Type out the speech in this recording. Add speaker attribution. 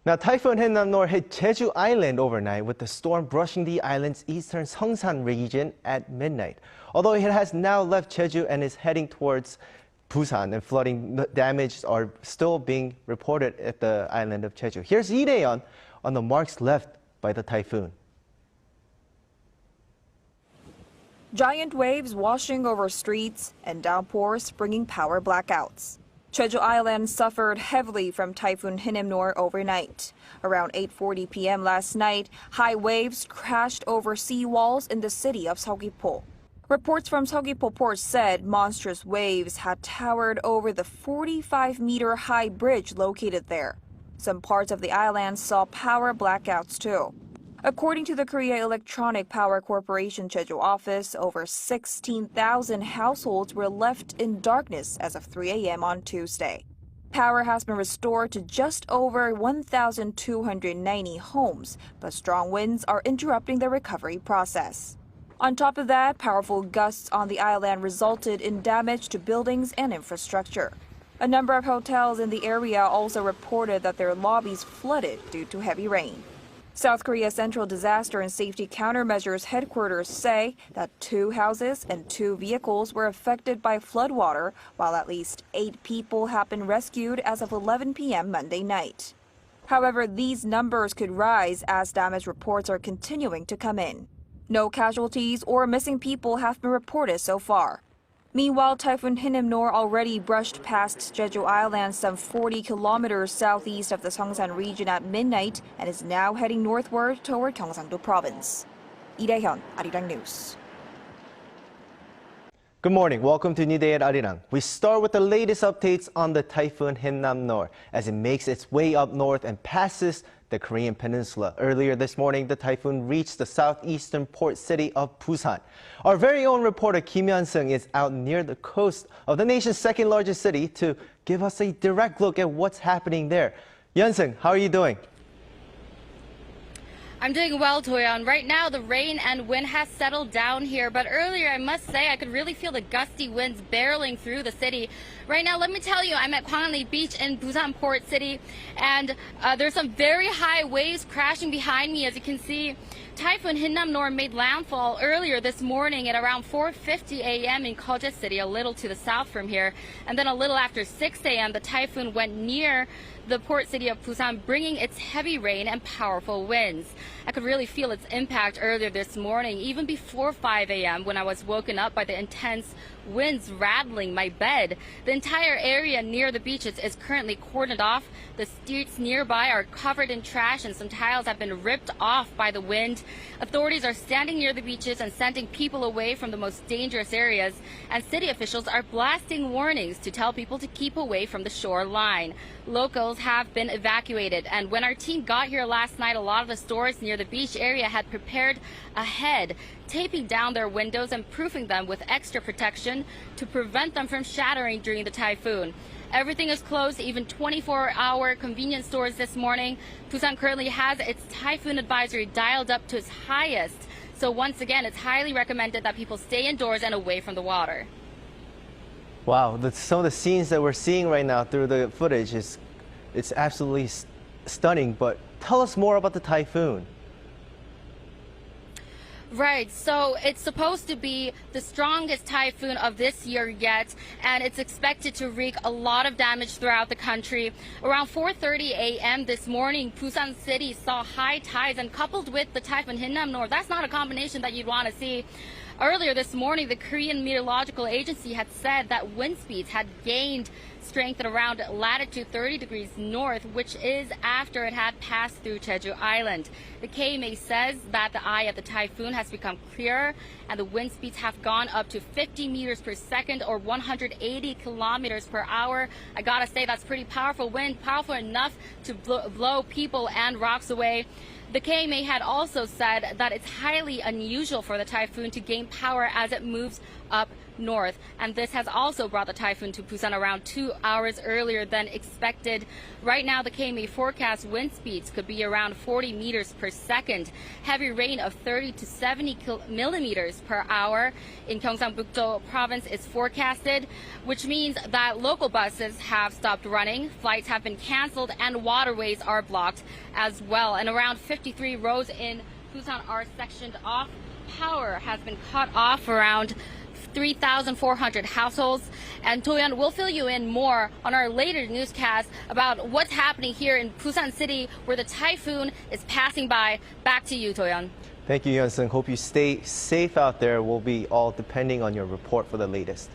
Speaker 1: Now, Typhoon Hinnamnor hit Jeju Island overnight, with the storm brushing the island's eastern Seongsan region at midnight. Although it has now left Jeju and is heading towards Busan, and flooding damage are still being reported at the island of Jeju. Here's Lee Dae-yeon on the marks left by the typhoon.
Speaker 2: Giant waves washing over streets and downpours bringing power blackouts. Jeju Island suffered heavily from Typhoon Hinnamnor overnight. Around 8:40 p.m. last night, high waves crashed over seawalls in the city of Seogwipo. Reports from Seogwipo port said monstrous waves had towered over the 45-meter high bridge located there. Some parts of the island saw power blackouts too. According to the Korea Electronic Power Corporation Jeju office, over 16,000 households were left in darkness as of 3 a.m. on Tuesday. Power has been restored to just over 1,290 homes, but strong winds are interrupting the recovery process. On top of that, powerful gusts on the island resulted in damage to buildings and infrastructure. A number of hotels in the area also reported that their lobbies flooded due to heavy rain. South Korea's Central Disaster and Safety Countermeasures headquarters say that 2 houses and 2 vehicles were affected by floodwater, while at least 8 people have been rescued as of 11 p.m. Monday night. However, these numbers could rise as damage reports are continuing to come in. No casualties or missing people have been reported so far. Meanwhile, Typhoon Hinnamnor already brushed past Jeju Island some 40 kilometers southeast of the Seongsan region at midnight and is now heading northward toward Gyeongsangdo province. Lee Dae-yeon, Arirang News.
Speaker 1: Good morning. Welcome to New Day at Arirang. We start with the latest updates on the Typhoon Hinnamnor as it makes its way up north and passes the Korean peninsula. Earlier this morning, the typhoon reached the southeastern port city of Busan. Our very own reporter Kim Hyun-sung is out near the coast of the nation's second largest city to give us a direct look at what's happening there. Hyun-sung, how are you doing?
Speaker 3: I'm doing well, Toyon. Right now, the rain and wind has settled down here, but earlier, I must say, I could really feel the gusty winds barreling through the city. Right now, let me tell you, I'm at Gwanghwaeli Beach in Busan Port City, and there's some very high waves crashing behind me. As you can see, Typhoon Hinnamnor made landfall earlier this morning at around 4:50 a.m. in Koje City, a little to the south from here. And then a little after 6 a.m., the typhoon went near the port city of Busan, bringing its heavy rain and powerful winds. I could really feel its impact earlier this morning, even before 5 a.m. when I was woken up by the intense winds rattling my bed. The entire area near the beaches is currently cordoned off. The streets nearby are covered in trash and some tiles have been ripped off by the wind. Authorities are standing near the beaches and sending people away from the most dangerous areas, and city officials are blasting warnings to tell people to keep away from the shoreline. Locals have been evacuated, and when our team got here last night, a lot of the stores near the beach area had prepared ahead, taping down their windows and proofing them with extra protection to prevent them from shattering during the typhoon. Everything is closed, even 24-hour convenience stores this morning. Busan currently has its typhoon advisory dialed up to its highest. So once again, it's highly recommended that people stay indoors and away from the water.
Speaker 1: Wow, some of the scenes that we're seeing right now through the footage it's absolutely stunning. But tell us more about the typhoon.
Speaker 3: Right, so it's supposed to be the strongest typhoon of this year yet, and it's expected to wreak a lot of damage throughout the country. Around 4:30 a.m. this morning, Busan City saw high tides, and coupled with the Typhoon Hinnamnor, that's not a combination that you'd want to see. Earlier this morning, the Korean Meteorological Agency had said that wind speeds had gained strength at around latitude 30 degrees north, which is after it had passed through Jeju Island. The KMA says that the eye of the typhoon has become clearer and the wind speeds have gone up to 50 meters per second or 180 kilometers per hour. I gotta say, that's pretty powerful wind, powerful enough to blow people and rocks away. The KMA had also said that it's highly unusual for the typhoon to gain power as it moves up north. And this has also brought the typhoon to Busan around 2 hours earlier than expected. Right now, the KMA forecast wind speeds could be around 40 meters per second. Heavy rain of 30 to 70 millimeters per hour in Gyeongsang-Bukdo province is forecasted, which means that local buses have stopped running, flights have been canceled, and waterways are blocked as well. And around 53 roads in Busan are sectioned off. Power has been cut off around 3,400 households. And Doyeon will fill you in more on our later newscast about what's happening here in Busan City, where the typhoon is passing by. Back to you, Doyeon.
Speaker 1: Thank you, Hyun-sung. Hope you stay safe out there. We'll be all depending on your report for the latest.